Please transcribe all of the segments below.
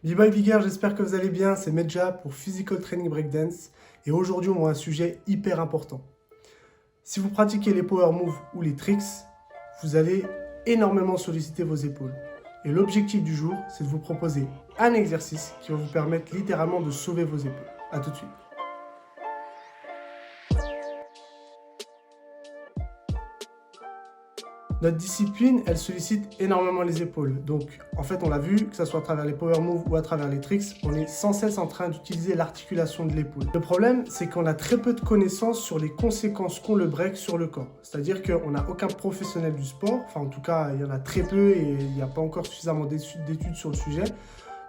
B-Boy Bigger, j'espère que vous allez bien, c'est Medja pour Physical Training Breakdance et aujourd'hui on a un sujet hyper important. Si vous pratiquez les power moves ou les tricks, vous allez énormément solliciter vos épaules. Et l'objectif du jour, c'est de vous proposer un exercice qui va vous permettre littéralement de sauver vos épaules. A tout de suite. Notre discipline, elle sollicite énormément les épaules. Donc, en fait, on l'a vu, que ce soit à travers les power moves ou à travers les tricks, on est sans cesse en train d'utiliser l'articulation de l'épaule. Le problème, c'est qu'on a très peu de connaissances sur les conséquences qu'ont le break sur le corps. C'est-à-dire qu'on n'a aucun professionnel du sport, enfin en tout cas, il y en a très peu et il n'y a pas encore suffisamment d'études sur le sujet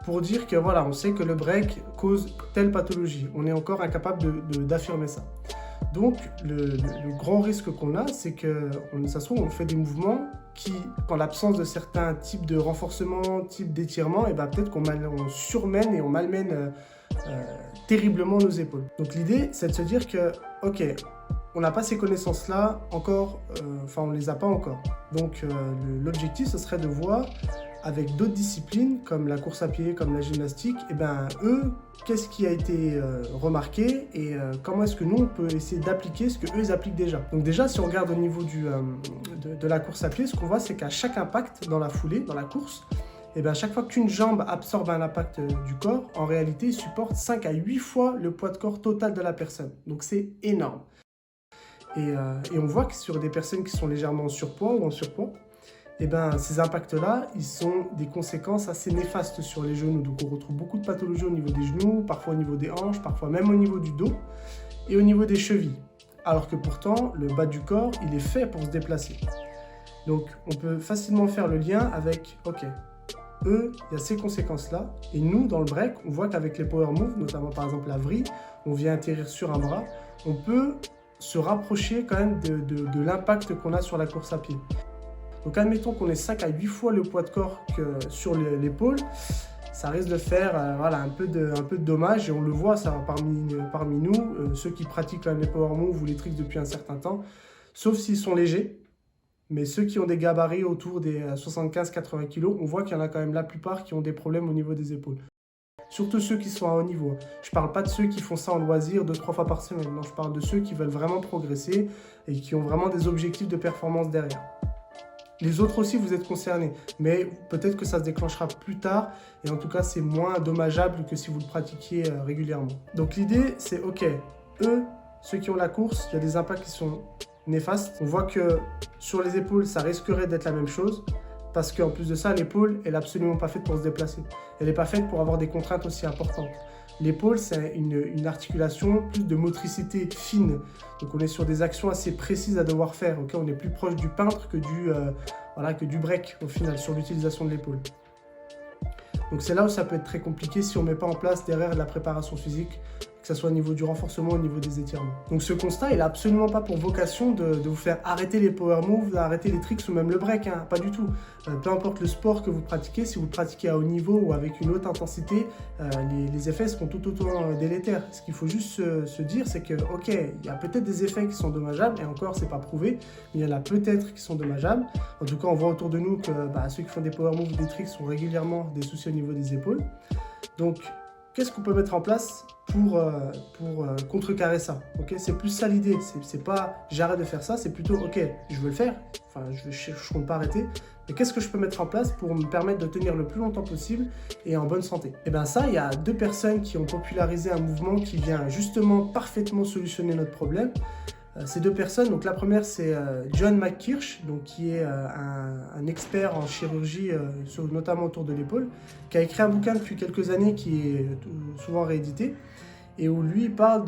pour dire que voilà, on sait que le break cause telle pathologie. On est encore incapable d'affirmer ça. Donc, le grand risque qu'on a, c'est que ça se trouve, on fait des mouvements qui, en l'absence de certains types de renforcement, types d'étirement, et ben peut-être qu'on surmène et on malmène terriblement nos épaules. Donc l'idée, c'est de se dire que, ok, on n'a pas ces connaissances-là encore, on ne les a pas encore. Donc l'objectif, ce serait de voir avec d'autres disciplines, comme la course à pied, comme la gymnastique, et ben eux, qu'est-ce qui a été remarqué et comment est-ce que nous, on peut essayer d'appliquer ce qu'eux, ils appliquent déjà. Donc déjà, si on regarde au niveau de la course à pied, ce qu'on voit, c'est qu'à chaque impact dans la foulée, dans la course, et bien à chaque fois qu'une jambe absorbe un impact du corps, en réalité, il supporte 5 à 8 fois le poids de corps total de la personne. Donc c'est énorme. Et on voit que sur des personnes qui sont légèrement en surpoids ou en surpoids, et ben, ces impacts-là, ils sont des conséquences assez néfastes sur les genoux. Donc on retrouve beaucoup de pathologies au niveau des genoux, parfois au niveau des hanches, parfois même au niveau du dos et au niveau des chevilles. Alors que pourtant, le bas du corps, il est fait pour se déplacer. Donc on peut facilement faire le lien avec, ok, eux, il y a ces conséquences-là. Et nous, dans le break, on voit qu'avec les power moves, notamment par exemple la vrille, on vient atterrir sur un bras, on peut se rapprocher quand même de l'impact qu'on a sur la course à pied. Donc admettons qu'on ait 5 à 8 fois le poids de corps que sur l'épaule, ça risque de faire un peu de dommage et on le voit ça, parmi nous, ceux qui pratiquent les power moves ou les tricks depuis un certain temps, sauf s'ils sont légers, mais ceux qui ont des gabarits autour des 75-80 kg, on voit qu'il y en a quand même la plupart qui ont des problèmes au niveau des épaules. Surtout ceux qui sont à haut niveau. Je ne parle pas de ceux qui font ça en loisir 2-3 fois par semaine, non, je parle de ceux qui veulent vraiment progresser et qui ont vraiment des objectifs de performance derrière. Les autres aussi, vous êtes concernés, mais peut-être que ça se déclenchera plus tard et en tout cas, c'est moins dommageable que si vous le pratiquiez régulièrement. Donc l'idée, c'est ok, eux, ceux qui ont la course, il y a des impacts qui sont néfastes. On voit que sur les épaules, ça risquerait d'être la même chose parce qu'en plus de ça, l'épaule, elle n'est absolument pas faite pour se déplacer. Elle n'est pas faite pour avoir des contraintes aussi importantes. L'épaule, c'est une articulation plus de motricité fine. Donc on est sur des actions assez précises à devoir faire. Okay, on est plus proche du peintre que du break au final sur l'utilisation de l'épaule. Donc c'est là où ça peut être très compliqué si on ne met pas en place derrière de la préparation physique, que ce soit au niveau du renforcement, au niveau des étirements. Donc ce constat, il n'a absolument pas pour vocation de vous faire arrêter les power moves, d'arrêter les tricks ou même le break, hein, pas du tout. Peu importe le sport que vous pratiquez, si vous le pratiquez à haut niveau ou avec une haute intensité, les effets seront tout autant délétères. Ce qu'il faut juste se dire, c'est que, ok, il y a peut-être des effets qui sont dommageables, et encore, c'est pas prouvé, mais il y en a peut-être qui sont dommageables. En tout cas, on voit autour de nous que ceux qui font des power moves ou des tricks ont régulièrement des soucis au niveau des épaules. Donc, qu'est-ce qu'on peut mettre en place pour contrecarrer ça? Okay, c'est plus ça l'idée, c'est pas j'arrête de faire ça, c'est plutôt ok, je veux le faire, je compte pas arrêter, mais qu'est-ce que je peux mettre en place pour me permettre de tenir le plus longtemps possible et en bonne santé? Et bien ça, il y a deux personnes qui ont popularisé un mouvement qui vient justement parfaitement solutionner notre problème. Ces deux personnes, donc la première c'est John McKirsch, donc, qui est un expert en chirurgie, notamment autour de l'épaule, qui a écrit un bouquin depuis quelques années qui est souvent réédité, et où lui il parle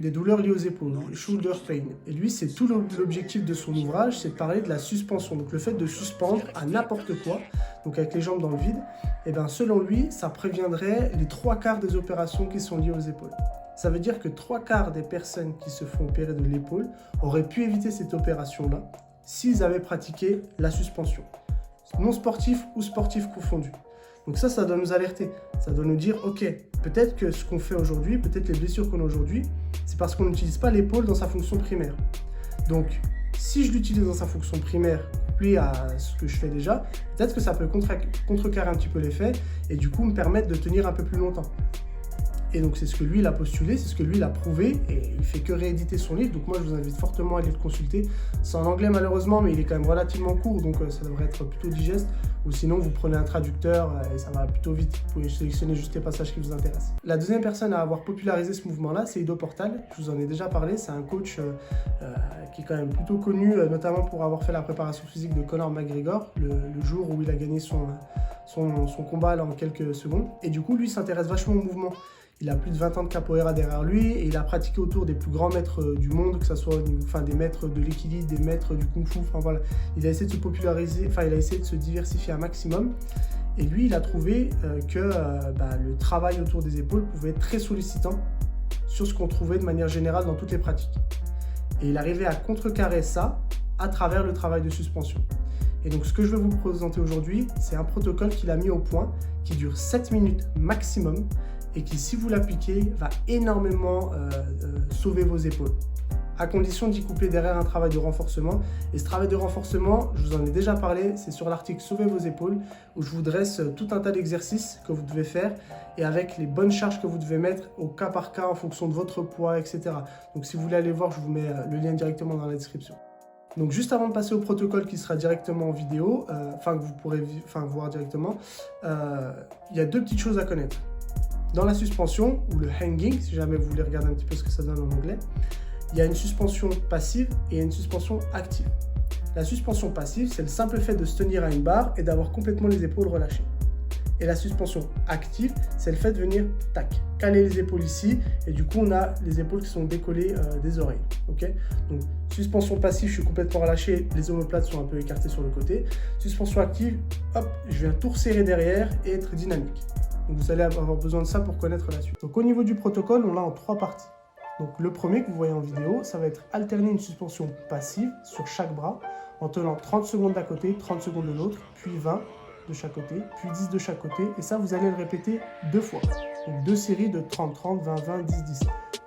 des douleurs liées aux épaules, shoulder pain. Et lui, c'est tout l'objectif de son ouvrage, c'est de parler de la suspension, donc le fait de suspendre à n'importe quoi, donc avec les jambes dans le vide, et bien selon lui, ça préviendrait les 3/4 des opérations qui sont liées aux épaules. Ça veut dire que 3/4 des personnes qui se font opérer de l'épaule auraient pu éviter cette opération-là s'ils avaient pratiqué la suspension. Non sportif ou sportif confondu. Donc ça doit nous alerter. Ça doit nous dire, ok, peut-être que ce qu'on fait aujourd'hui, peut-être les blessures qu'on a aujourd'hui, c'est parce qu'on n'utilise pas l'épaule dans sa fonction primaire. Donc, si je l'utilise dans sa fonction primaire coupler à ce que je fais déjà, peut-être que ça peut contrecarrer un petit peu l'effet et du coup me permettre de tenir un peu plus longtemps. Et donc c'est ce que lui il a postulé, c'est ce que lui il a prouvé et il fait que rééditer son livre. Donc moi je vous invite fortement à aller le consulter. C'est en anglais malheureusement, mais il est quand même relativement court, donc ça devrait être plutôt digeste. Ou sinon vous prenez un traducteur et ça va plutôt vite. Vous pouvez sélectionner juste les passages qui vous intéressent. La deuxième personne à avoir popularisé ce mouvement-là, c'est Ido Portal. Je vous en ai déjà parlé, c'est un coach qui est quand même plutôt connu, notamment pour avoir fait la préparation physique de Conor McGregor, le jour où il a gagné son combat là, en quelques secondes. Et du coup lui il s'intéresse vachement au mouvement. Il a plus de 20 ans de capoeira derrière lui et il a pratiqué autour des plus grands maîtres du monde, que ce soit des maîtres de l'équilibre, des maîtres du kung-fu. Enfin voilà, il a essayé de se populariser, il a essayé de se diversifier un maximum. Et lui, il a trouvé que le travail autour des épaules pouvait être très sollicitant sur ce qu'on trouvait de manière générale dans toutes les pratiques. Et il arrivait à contrecarrer ça à travers le travail de suspension. Et donc ce que je vais vous présenter aujourd'hui, c'est un protocole qu'il a mis au point qui dure 7 minutes maximum et qui, si vous l'appliquez, va énormément sauver vos épaules, à condition d'y coupler derrière un travail de renforcement. Et ce travail de renforcement, je vous en ai déjà parlé, c'est sur l'article Sauver vos épaules, où je vous dresse tout un tas d'exercices que vous devez faire et avec les bonnes charges que vous devez mettre au cas par cas en fonction de votre poids, etc. Donc si vous voulez aller voir, je vous mets le lien directement dans la description. Donc juste avant de passer au protocole qui sera directement en vidéo, que vous pourrez voir directement, il y a deux petites choses à connaître. Dans la suspension, ou le hanging, si jamais vous voulez regarder un petit peu ce que ça donne en anglais, il y a une suspension passive et une suspension active. La suspension passive, c'est le simple fait de se tenir à une barre et d'avoir complètement les épaules relâchées. Et la suspension active, c'est le fait de venir, tac, caler les épaules ici, et du coup on a les épaules qui sont décollées des oreilles. Okay, donc suspension passive, je suis complètement relâché, les omoplates sont un peu écartées sur le côté. Suspension active, hop, je viens tout resserrer derrière et être dynamique. Donc vous allez avoir besoin de ça pour connaître la suite. Donc au niveau du protocole, on l'a en 3 parties. Donc le premier que vous voyez en vidéo, ça va être alterner une suspension passive sur chaque bras en tenant 30 secondes d'un côté, 30 secondes de l'autre, puis 20 de chaque côté, puis 10 de chaque côté. Et ça, vous allez le répéter 2 fois. Donc 2 séries de 30, 30, 20, 20, 10, 10.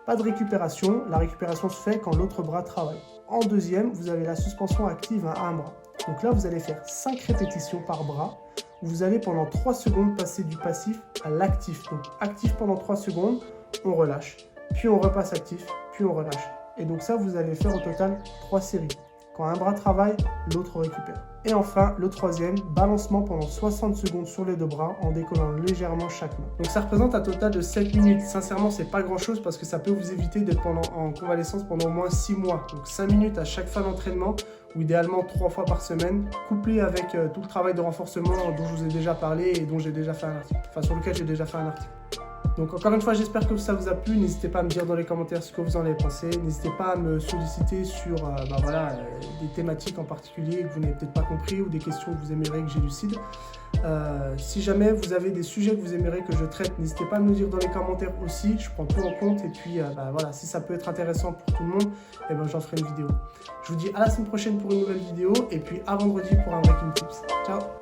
Pas de récupération. La récupération se fait quand l'autre bras travaille. En deuxième, vous avez la suspension active à un bras. Donc là, vous allez faire 5 répétitions par bras. Vous allez pendant 3 secondes passer du passif à l'actif. Donc actif pendant 3 secondes, on relâche. Puis on repasse actif, puis on relâche. Et donc ça, vous allez faire au total 3 séries. Quand un bras travaille, l'autre récupère. Et enfin, le troisième, balancement pendant 60 secondes sur les 2 bras en décollant légèrement chaque main. Donc ça représente un total de 7 minutes. Sincèrement, c'est pas grand chose parce que ça peut vous éviter d'être en convalescence pendant au moins 6 mois. Donc 5 minutes à chaque fin d'entraînement ou idéalement 3 fois par semaine, couplé avec tout le travail de renforcement dont je vous ai déjà parlé et dont j'ai déjà fait un article, sur lequel j'ai déjà fait un article. Donc encore une fois, j'espère que ça vous a plu. N'hésitez pas à me dire dans les commentaires ce que vous en avez pensé. N'hésitez pas à me solliciter sur des thématiques en particulier que vous n'avez peut-être pas compris ou des questions que vous aimeriez que j'élucide. Si jamais vous avez des sujets que vous aimeriez que je traite, n'hésitez pas à me le dire dans les commentaires aussi. Je prends tout en compte et puis si ça peut être intéressant pour tout le monde, j'en ferai une vidéo. Je vous dis à la semaine prochaine pour une nouvelle vidéo et puis à vendredi pour un Breaking Tips. Ciao!